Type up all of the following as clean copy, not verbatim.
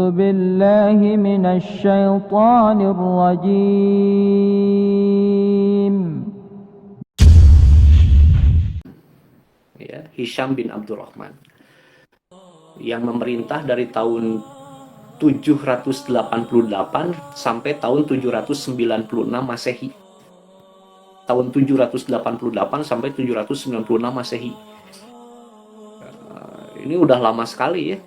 بالله من الشيطان الرجيم. Ya, Hisham bin Abdurrahman yang memerintah dari tahun 788 sampai tahun 796 Masehi. Tahun 788 sampai 796 Masehi. Ini udah lama sekali ya.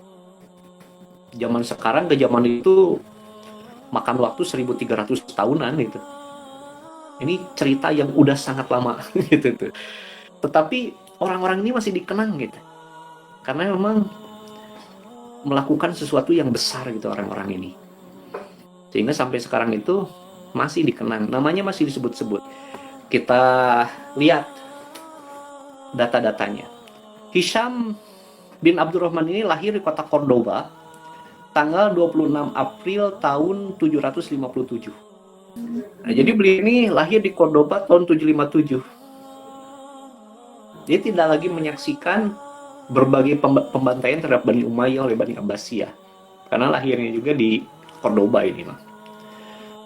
Zaman sekarang ke zaman itu makan waktu 1300 tahunan gitu. Ini cerita yang udah sangat lama gitu tuh. Tetapi orang-orang ini masih dikenang gitu. Karena memang melakukan sesuatu yang besar gitu orang-orang ini. Sehingga sampai sekarang itu masih dikenang, namanya masih disebut-sebut. Kita lihat data-datanya. Hisham bin Abdurrahman ini lahir di kota Cordoba tanggal 26 April tahun 757. Nah, jadi beliau ini lahir di Cordoba tahun 757. Dia tidak lagi menyaksikan berbagai pembantaian terhadap Bani Umayyah oleh Bani Abbasiyah. Karena lahirnya juga di Cordoba ini.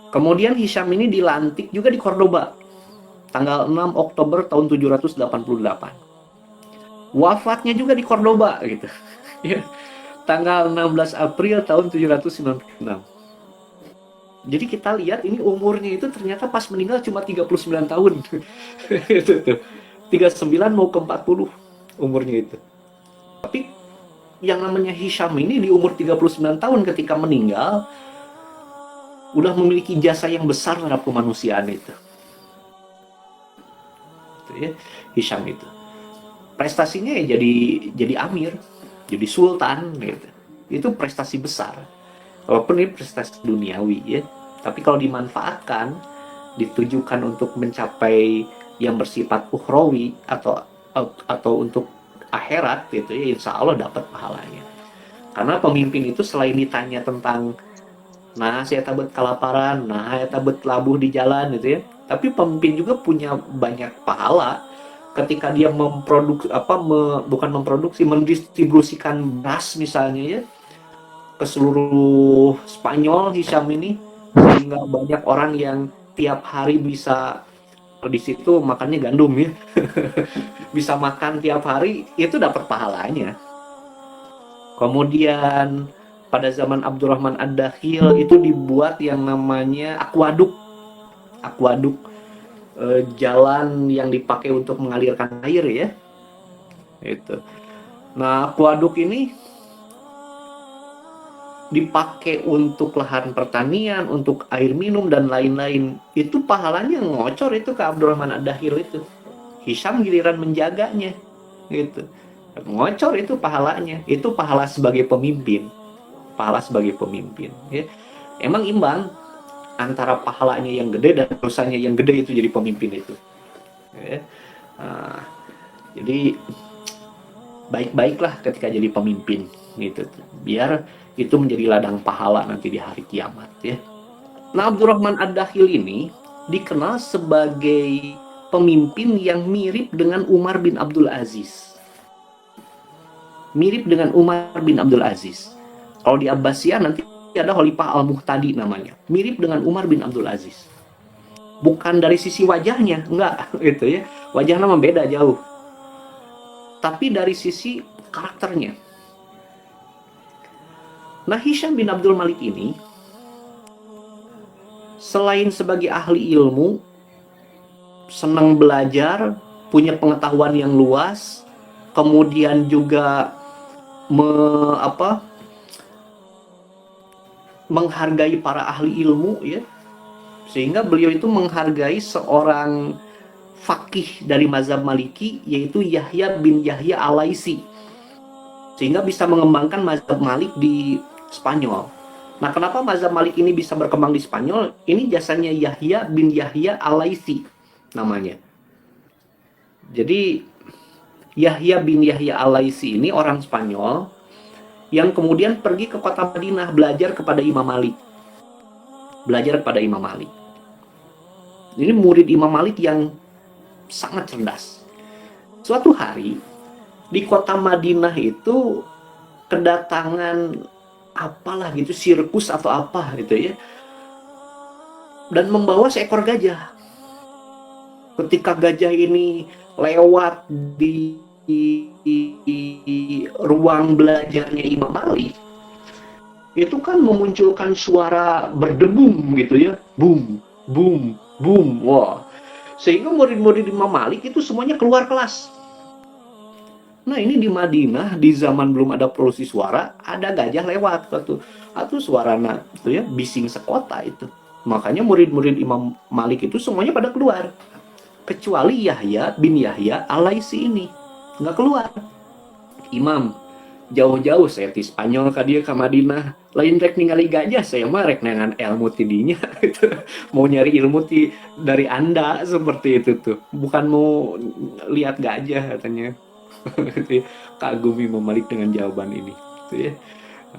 Kemudian Hisham ini dilantik juga di Cordoba tanggal 6 Oktober tahun 788. Wafatnya juga di Cordoba gitu. Tanggal 16 April tahun 796. Jadi kita lihat ini umurnya itu ternyata pas meninggal cuma 39 tahun. Itu tuh. 39 mau ke 40 umurnya itu. Tapi yang namanya Hisham ini di umur 39 tahun ketika meninggal udah memiliki jasa yang besar terhadap kemanusiaan itu. Itu ya, Hisham itu. Prestasinya ya jadi amir, jadi sultan gitu. Itu prestasi besar. Walaupun ini prestasi duniawi ya, tapi kalau dimanfaatkan, ditujukan untuk mencapai yang bersifat ukhrawi atau untuk akhirat gitu ya, insya Allah dapat pahalanya. Karena pemimpin itu selain ditanya tentang nah saya tabet kelaparan, nah saya tabet labuh di jalan gitu ya, tapi pemimpin juga punya banyak pahala ketika dia mendistribusikan beras misalnya ya ke seluruh Spanyol, Hisham ini, sehingga banyak orang yang tiap hari bisa di situ makannya gandum ya. Bisa makan tiap hari, itu dapat pahalanya. Kemudian pada zaman Abdurrahman Ad-Dakhil itu dibuat yang namanya aquaduk. Aquaduk jalan yang dipakai untuk mengalirkan air ya. Itu. Nah, aquaduk ini dipakai untuk lahan pertanian, untuk air minum dan lain-lain. Itu pahalanya ngocor itu ke Abdurrahman Ad-Dakhil itu. Hisham giliran menjaganya gitu. Ngocor itu pahalanya. Itu pahala sebagai pemimpin. Pahala sebagai pemimpin ya. Emang imbang antara pahalanya yang gede dan dosanya yang gede itu jadi pemimpin itu ya. Nah, jadi baik-baiklah ketika jadi pemimpin gitu, biar itu menjadi ladang pahala nanti di hari kiamat ya. Nah, Abdurrahman Ad-Dakhil ini dikenal sebagai pemimpin yang mirip dengan Umar bin Abdul Aziz. Mirip dengan Umar bin Abdul Aziz. Kalau di Abbasiyah nanti ada Khalifah Al-Muhtadi namanya. Mirip dengan Umar bin Abdul Aziz. Bukan dari sisi wajahnya, enggak gitu ya. Wajahnya memang beda jauh. Tapi dari sisi karakternya. Nah, Hisham bin Abdul Malik ini selain sebagai ahli ilmu, senang belajar, punya pengetahuan yang luas, kemudian juga menghargai para ahli ilmu ya, sehingga beliau itu menghargai seorang fakih dari mazhab Maliki yaitu Yahya bin Yahya Al-Laisi, sehingga bisa mengembangkan mazhab Malik di Spanyol. Nah, kenapa mazhab Malik ini bisa berkembang di Spanyol? Ini jasanya Yahya bin Yahya Al-Laisi namanya. Jadi Yahya bin Yahya Al-Laisi ini orang Spanyol yang kemudian pergi ke kota Madinah belajar kepada Imam Malik. Belajar kepada Imam Malik. Ini murid Imam Malik yang sangat cerdas. Suatu hari di kota Madinah itu kedatangan apalah gitu, sirkus atau apa gitu ya, dan membawa seekor gajah. Ketika gajah ini lewat di ruang belajarnya Imam Malik, itu kan memunculkan suara berdebum gitu ya, boom, boom, boom, wah, sehingga murid-murid Imam Malik itu semuanya keluar kelas. Nah ini di Madinah di zaman belum ada polusi suara, ada gajah lewat atau suarana itu ya, bising sekota itu. Makanya murid-murid Imam Malik itu semuanya pada keluar, kecuali Yahya bin Yahya Al-Laitsi ini nggak keluar. Imam, jauh-jauh saya di Spanyol ke dia ke Madinah, lain rek ningali gajah, saya mah rek nengan ilmu tidinya gitu. Mau nyari ilmu dari Anda seperti itu tuh, bukan mau lihat gajah katanya. Gitu ya. Kagum Imam Malik dengan jawaban ini gitu ya.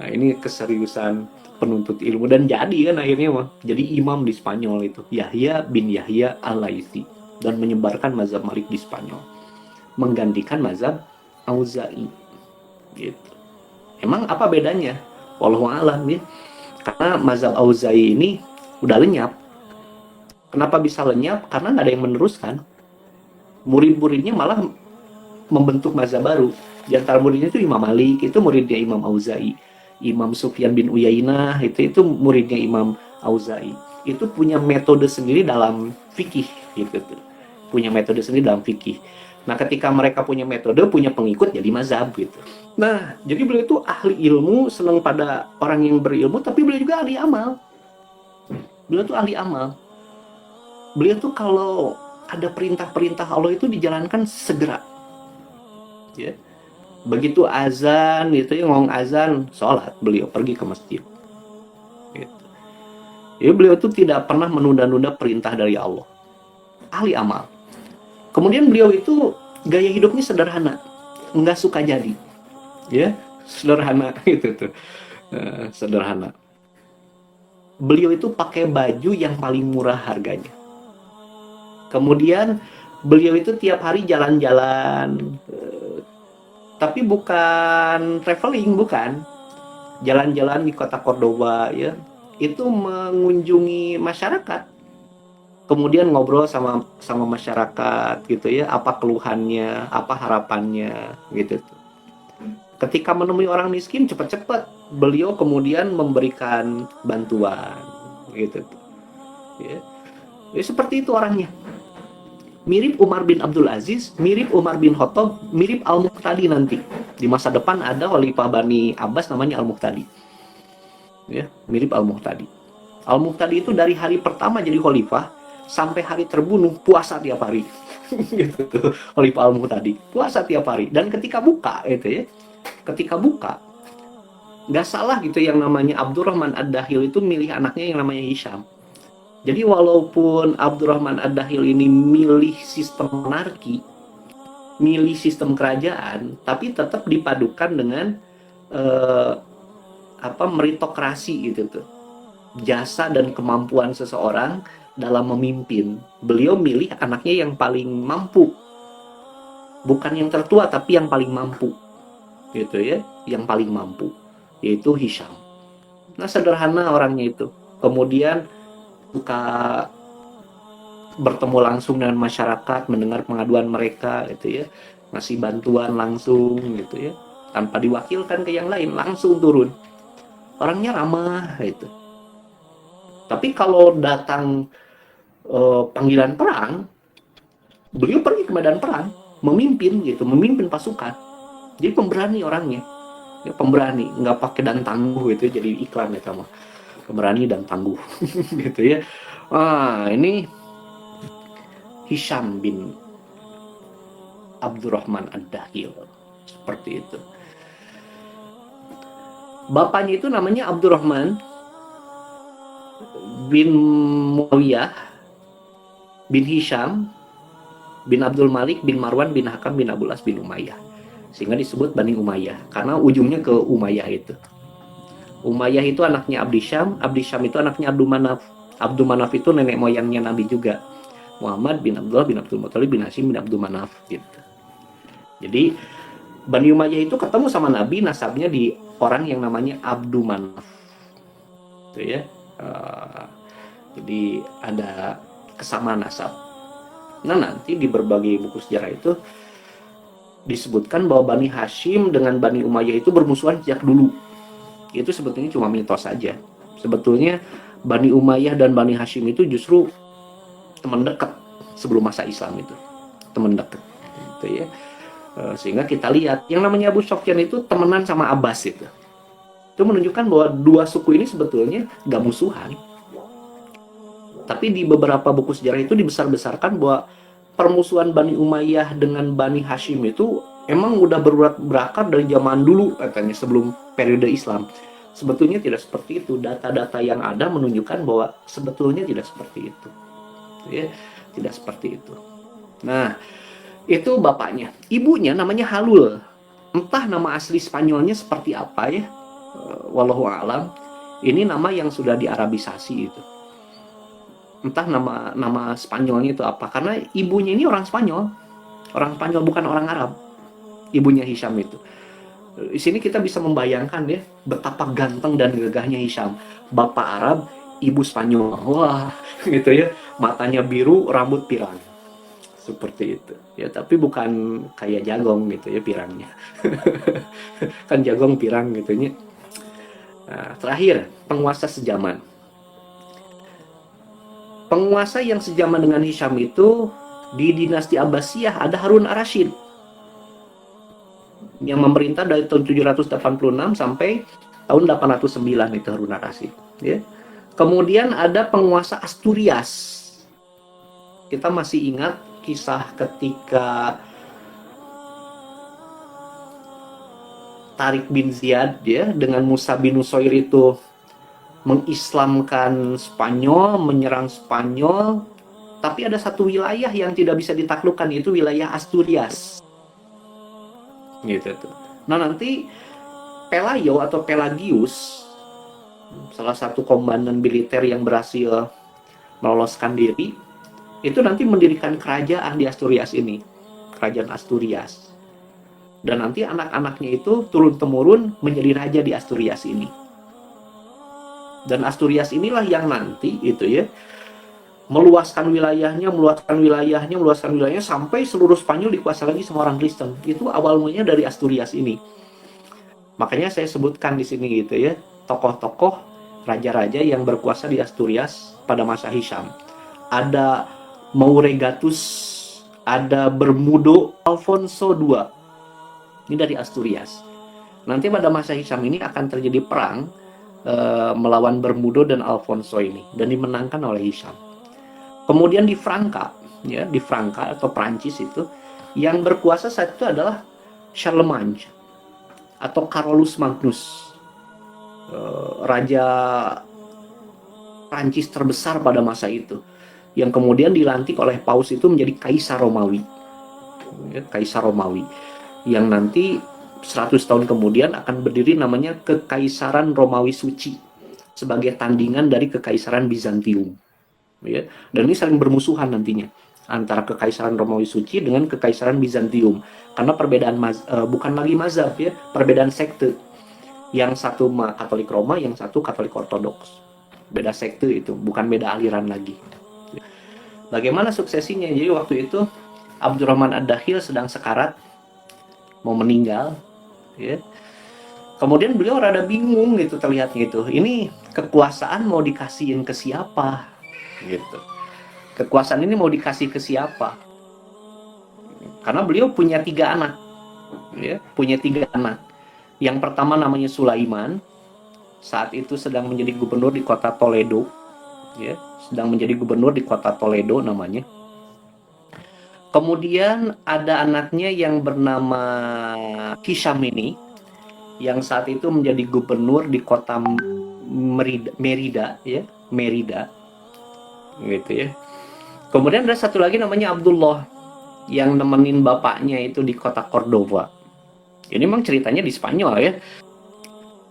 Nah, ini keseriusan penuntut ilmu, dan jadi kan akhirnya mah jadi imam di Spanyol itu Yahya bin Yahya Al-Laitsi, dan menyebarkan mazhab Malik di Spanyol, menggantikan mazhab Auza'i gitu. Emang apa bedanya? Wallahu a'lam ya. Karena mazhab Auza'i ini udah lenyap. Kenapa bisa lenyap? Karena nggak ada yang meneruskan. Murid-muridnya malah membentuk mazhab baru. Di antara muridnya itu Imam Malik, itu muridnya Imam Auza'i. Imam Sufyan bin Uyainah, itu muridnya Imam Auza'i. Itu punya metode sendiri dalam fikih gitu tuh. Punya metode sendiri dalam fikih. Nah, ketika mereka punya metode, punya pengikut, jadi mazhab gitu. Nah, jadi beliau itu ahli ilmu, senang pada orang yang berilmu, tapi beliau juga ahli amal. Beliau tuh ahli amal. Beliau tuh kalau ada perintah-perintah Allah itu dijalankan segera. Ya. Begitu azan gitu ya, ngomong azan, sholat, beliau pergi ke masjid gitu. Ya, beliau tuh tidak pernah menunda-nunda perintah dari Allah, ahli amal. Kemudian beliau itu gaya hidupnya sederhana, nggak suka jadi ya, sederhana gitu tuh. Sederhana. Beliau itu pakai baju yang paling murah harganya. Kemudian beliau itu tiap hari jalan-jalan, tapi bukan traveling, bukan jalan-jalan di kota Cordoba ya, itu mengunjungi masyarakat, kemudian ngobrol sama masyarakat gitu ya, apa keluhannya, apa harapannya gitu. Ketika menemui orang miskin, cepat-cepat beliau kemudian memberikan bantuan gitu ya. Ya seperti itu orangnya. Mirip Umar bin Abdul Aziz, mirip Umar bin Khattab, mirip Al-Muqtadi nanti. Di masa depan ada Khalifah Bani Abbas namanya Al-Muqtadi. Ya, mirip Al-Muqtadi. Al-Muqtadi itu dari hari pertama jadi khalifah sampai hari terbunuh puasa tiap hari. Gitu tuh, Khalifah Al-Muqtadi. Puasa tiap hari, dan ketika buka itu ya, ketika buka nggak salah gitu, yang namanya Abdurrahman Ad-Dakhil itu milih anaknya yang namanya Hisham. Jadi walaupun Abdurrahman Ad-Dakhil ini milih sistem monarki, milih sistem kerajaan, tapi tetap dipadukan dengan meritokrasi gitu tuh. Jasa dan kemampuan seseorang dalam memimpin. Beliau milih anaknya yang paling mampu. Bukan yang tertua, tapi yang paling mampu. Gitu ya, yang paling mampu, yaitu Hisham. Nah, sederhana orangnya itu. Kemudian suka bertemu langsung dengan masyarakat, mendengar pengaduan mereka gitu ya, ngasih bantuan langsung gitu ya, tanpa diwakilkan ke yang lain, langsung turun. Orangnya ramah gitu. Tapi kalau datang panggilan perang, beliau pergi ke medan perang, memimpin gitu, memimpin pasukan. Jadi pemberani orangnya, ya, pemberani, nggak pakai dan tangguh gitu, jadi iklan ya sama. Pemberani dan tangguh gitu ya. Ini Hisham bin Abdurrahman Ad-Dakhil, seperti itu. Bapaknya itu namanya Abdurrahman bin Muawiyah bin Hisham bin Abdul Malik bin Marwan bin Hakam bin Abul As bin Umayyah, sehingga disebut Bani Umayyah karena ujungnya ke Umayyah itu. Umayyah itu anaknya Abdi Syam itu anaknya Abdul Manaf. Abdul Manaf itu nenek moyangnya Nabi juga. Muhammad bin Abdullah bin Abdul Muthalib bin Hashim bin Abdul Manaf gitu. Jadi Bani Umayyah itu ketemu sama Nabi, nasabnya di orang yang namanya Abdu Manaf. Itu ya. Jadi ada kesamaan nasab. Nah, nanti di berbagai buku sejarah itu disebutkan bahwa Bani Hashim dengan Bani Umayyah itu bermusuhan sejak dulu. Itu sebetulnya cuma mitos saja. Sebetulnya Bani Umayyah dan Bani Hashim itu justru teman dekat sebelum masa Islam itu. Teman dekat. Gitu ya. Sehingga kita lihat yang namanya Abu Sufyan itu temenan sama Abbas itu. Itu menunjukkan bahwa dua suku ini sebetulnya gak musuhan. Tapi di beberapa buku sejarah itu dibesar-besarkan bahwa permusuhan Bani Umayyah dengan Bani Hashim itu emang udah berakar dari zaman dulu katanya, sebelum periode Islam. Sebetulnya tidak seperti itu. Data-data yang ada menunjukkan bahwa sebetulnya tidak seperti itu. Ya, tidak seperti itu. Nah, itu bapaknya. Ibunya namanya Halul. Entah nama asli Spanyolnya seperti apa ya. Wallahu a'lam. Ini nama yang sudah diarabisasi itu. Entah nama Spanyolnya itu apa, karena ibunya ini orang Spanyol bukan orang Arab, ibunya Hisham itu. Di sini kita bisa membayangkan ya betapa ganteng dan gagahnya Hisham, bapak Arab, ibu Spanyol, wah gitu ya, matanya biru, rambut pirang, seperti itu ya. Tapi bukan kayak Jagong gitu ya pirangnya, kan Jagong pirang gitunya. Nah, terakhir penguasa sejaman. Penguasa yang sejaman dengan Hisham itu di dinasti Abbasiyah ada Harun ar-Rasyid yang memerintah dari tahun 786 sampai tahun 809 itu Harun ar-Rasyid. Ya. Kemudian ada penguasa Asturias. Kita masih ingat kisah ketika Tariq bin Ziyad ya dengan Musa bin Nusair itu mengislamkan Spanyol, menyerang Spanyol, tapi ada satu wilayah yang tidak bisa ditaklukkan, yaitu wilayah Asturias. Gitu tuh. Nah, nanti Pelayo atau Pelagius, salah satu komandan militer yang berhasil meloloskan diri, itu nanti mendirikan kerajaan di Asturias ini, kerajaan Asturias. Dan nanti anak-anaknya itu turun-temurun menjadi raja di Asturias ini. Dan Asturias inilah yang nanti itu ya meluaskan wilayahnya sampai seluruh Spanyol dikuasai lagi sama orang Kristen. Itu awal mulanya dari Asturias ini. Makanya saya sebutkan di sini gitu ya, tokoh-tokoh raja-raja yang berkuasa di Asturias pada masa Hisham. Ada Mauregatus, ada Bermudo, Alfonso II. Ini dari Asturias. Nanti pada masa Hisham ini akan terjadi perang melawan Bermudo dan Alfonso ini, dan dimenangkan oleh Hisham. Kemudian di Franka ya, di Franka atau Prancis itu yang berkuasa saat itu adalah Charlemagne atau Carolus Magnus, raja Prancis terbesar pada masa itu, yang kemudian dilantik oleh Paus itu menjadi Kaisar Romawi ya, Kaisar Romawi yang nanti 100 tahun kemudian akan berdiri namanya Kekaisaran Romawi Suci sebagai tandingan dari Kekaisaran Bizantium. Ya. Dan ini saling bermusuhan nantinya antara Kekaisaran Romawi Suci dengan Kekaisaran Bizantium, karena perbedaan bukan lagi mazhab ya, perbedaan sekte. Yang satu Katolik Roma, yang satu Katolik Ortodoks. Beda sekte itu, bukan beda aliran lagi. Bagaimana suksesinya? Jadi waktu itu Abdurrahman Ad-Dakhil sedang sekarat, mau meninggal. Ya. Kemudian beliau rada bingung gitu terlihatnya itu. Ini kekuasaan mau dikasihin ke siapa? Gitu. Kekuasaan ini mau dikasih ke siapa? Karena beliau punya 3 anak. Ya, punya 3 anak. Yang pertama namanya Sulaiman. Saat itu sedang menjadi gubernur di kota Toledo. Ya, sedang menjadi gubernur di kota Toledo namanya. Kemudian ada anaknya yang bernama Hisham ini, yang saat itu menjadi gubernur di kota Merida, ya, Merida, gitu ya. Kemudian ada satu lagi namanya Abdullah, yang nemenin bapaknya itu di kota Cordova. Ini memang ceritanya di Spanyol ya.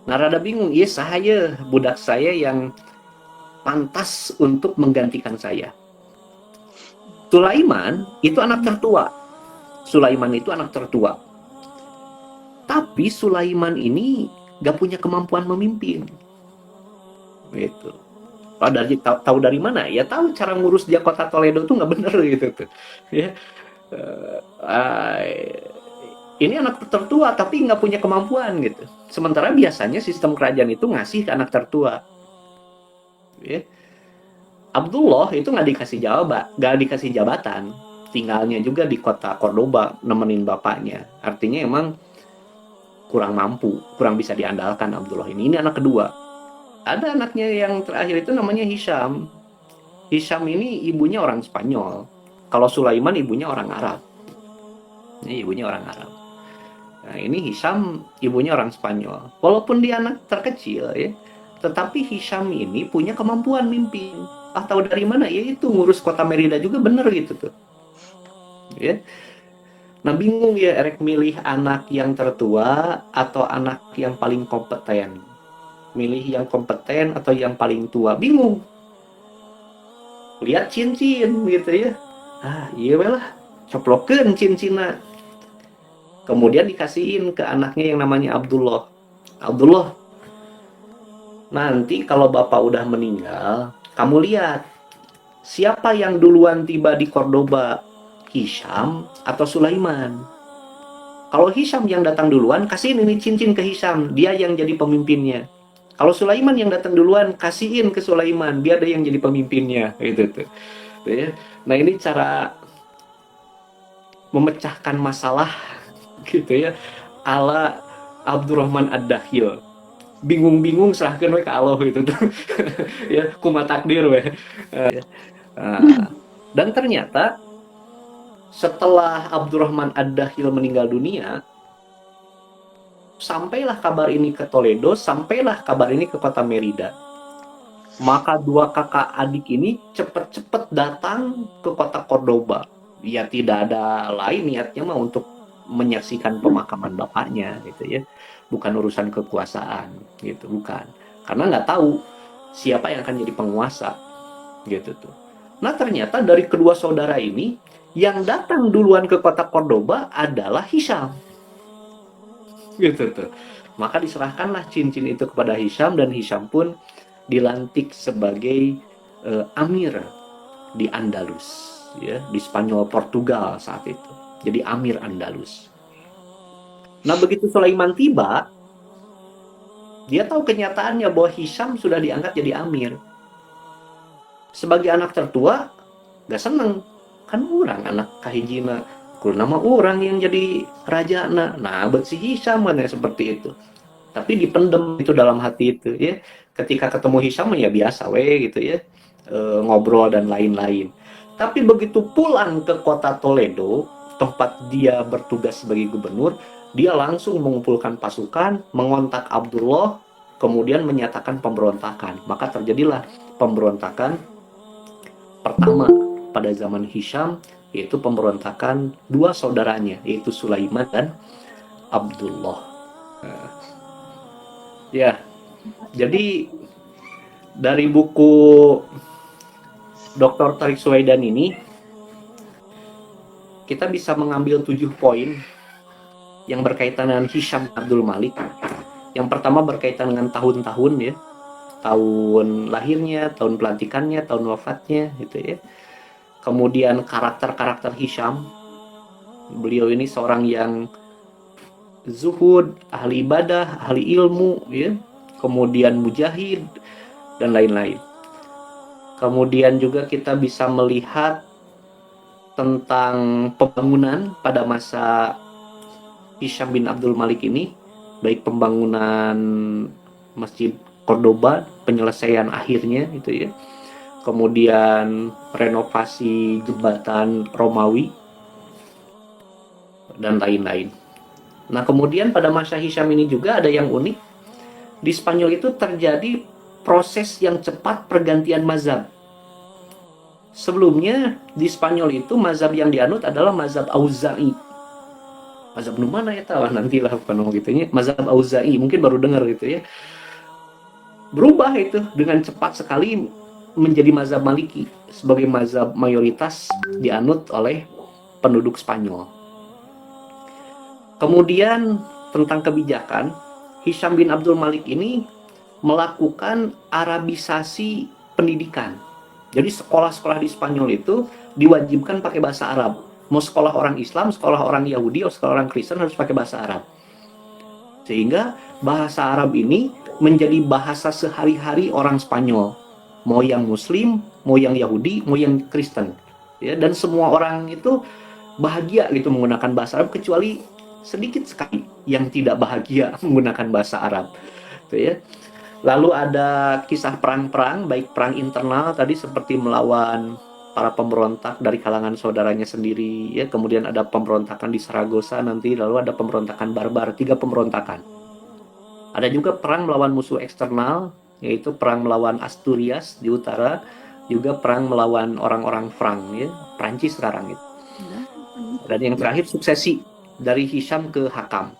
Nah, rada bingung, iya saya, budak saya yang pantas untuk menggantikan saya. Sulaiman itu anak tertua. Sulaiman itu anak tertua. Tapi Sulaiman ini gak punya kemampuan memimpin. Gitu. Tahu dari mana? Ya tahu cara ngurus dia kota Toledo tuh nggak bener gitu tuh. Ya, uh, ini anak tertua tapi nggak punya kemampuan gitu. Sementara biasanya sistem kerajaan itu ngasih ke anak tertua. Ya. Abdullah itu nggak dikasih jabatan, tinggalnya juga di kota Cordoba nemenin bapaknya. Artinya emang kurang mampu, kurang bisa diandalkan Abdullah ini. Ini anak kedua. Ada anaknya yang terakhir itu namanya Hisham. Hisham ini ibunya orang Spanyol. Kalau Sulaiman ibunya orang Arab. Ini ibunya orang Arab. Nah, ini Hisham ibunya orang Spanyol. Walaupun dia anak terkecil ya, tetapi Hisham ini punya kemampuan mimpin. Ah, tahu dari mana? Ya itu ngurus kota Merida juga bener gitu tuh. Ya. Nah, bingung ya Erek milih anak yang tertua atau anak yang paling kompeten. Milih yang kompeten atau yang paling tua, bingung. Lihat cincin gitu ya. Ah, iya lah. Coplokeun cincina. Kemudian dikasihin ke anaknya yang namanya Abdullah. Abdullah, nanti kalau bapak udah meninggal, kamu lihat siapa yang duluan tiba di Cordoba, Hisham atau Sulaiman. Kalau Hisham yang datang duluan, kasihin ini cincin ke Hisham, dia yang jadi pemimpinnya. Kalau Sulaiman yang datang duluan, kasihin ke Sulaiman, dia ada yang jadi pemimpinnya. Gitu tuh. Nah, ini cara memecahkan masalah gitu ya, ala Abdurrahman Ad-Dakhil. Bingung-bingung serahkan we ke Allah gitu tuh. Ya, kuma takdir we. Dan ternyata setelah Abdurrahman Ad-Dakhil meninggal dunia, sampailah kabar ini ke Toledo, sampailah kabar ini ke kota Merida. Maka dua kakak adik ini cepet-cepet datang ke kota Cordoba. Ya tidak ada lain niatnya mah untuk menyaksikan pemakaman bapaknya gitu ya, bukan urusan kekuasaan gitu, bukan, karena nggak tahu siapa yang akan jadi penguasa gitu tuh. Nah, ternyata dari kedua saudara ini yang datang duluan ke kota Cordoba adalah Hisham gitu tuh. Maka diserahkanlah cincin itu kepada Hisham dan Hisham pun dilantik sebagai amir di Andalus ya, di Spanyol Portugal saat itu. Jadi Amir Andalus. Nah, begitu Sulaiman tiba, dia tahu kenyataannya bahwa Hisham sudah diangkat jadi Amir. Sebagai anak tertua, gak seneng. Kan orang anak kahijina. Kudu nama orang yang jadi raja. Nah, si Hisham kan ya seperti itu. Tapi dipendem itu dalam hati itu ya. Ketika ketemu Hisham ya biasa gitu ya. Ngobrol dan lain-lain. Tapi begitu pulang ke kota Toledo, tempat dia bertugas sebagai gubernur, dia langsung mengumpulkan pasukan, mengontak Abdullah, kemudian menyatakan pemberontakan. Maka terjadilah pemberontakan pertama pada zaman Hisham, yaitu pemberontakan dua saudaranya, yaitu Sulaiman dan Abdullah. Ya, jadi dari buku Dr. Tariq Suwaidan ini, kita bisa mengambil 7 poin yang berkaitan dengan Hisham Abdul Malik. Yang pertama berkaitan dengan tahun-tahun ya, tahun lahirnya, tahun pelantikannya, tahun wafatnya gitu ya. Kemudian karakter-karakter Hisham. Beliau ini seorang yang zuhud, ahli ibadah, ahli ilmu ya. Kemudian mujahid dan lain-lain. Kemudian juga kita bisa melihat tentang pembangunan pada masa Hisham bin Abdul Malik ini, baik pembangunan Masjid Cordoba, penyelesaian akhirnya gitu ya, kemudian renovasi jembatan Romawi dan lain-lain. Nah, kemudian pada masa Hisham ini juga ada yang unik. Di Spanyol itu terjadi proses yang cepat pergantian mazhab. Sebelumnya di Spanyol itu mazhab yang dianut adalah mazhab Auza'i. Mazhab mana ya tahu nantilah bukan gitunya. Mazhab Auza'i mungkin baru dengar gitu ya. Berubah itu dengan cepat sekali menjadi mazhab Maliki sebagai mazhab mayoritas dianut oleh penduduk Spanyol. Kemudian tentang kebijakan, Hisham bin Abdul Malik ini melakukan Arabisasi pendidikan. Jadi sekolah-sekolah di Spanyol itu diwajibkan pakai bahasa Arab. Mau sekolah orang Islam, sekolah orang Yahudi, atau sekolah orang Kristen harus pakai bahasa Arab. Sehingga bahasa Arab ini menjadi bahasa sehari-hari orang Spanyol. Mau yang Muslim, mau yang Yahudi, mau yang Kristen. Ya, dan semua orang itu bahagia gitu menggunakan bahasa Arab, kecuali sedikit sekali yang tidak bahagia menggunakan bahasa Arab. Gitu ya. Lalu ada kisah perang-perang, baik perang internal tadi seperti melawan para pemberontak dari kalangan saudaranya sendiri, ya. Kemudian ada pemberontakan di Saragossa nanti, lalu ada pemberontakan barbar, 3 pemberontakan. Ada juga perang melawan musuh eksternal, yaitu perang melawan Asturias di utara, juga perang melawan orang-orang Frank, ya, Prancis sekarang itu. Dan yang terakhir suksesi dari Hisham ke Hakam.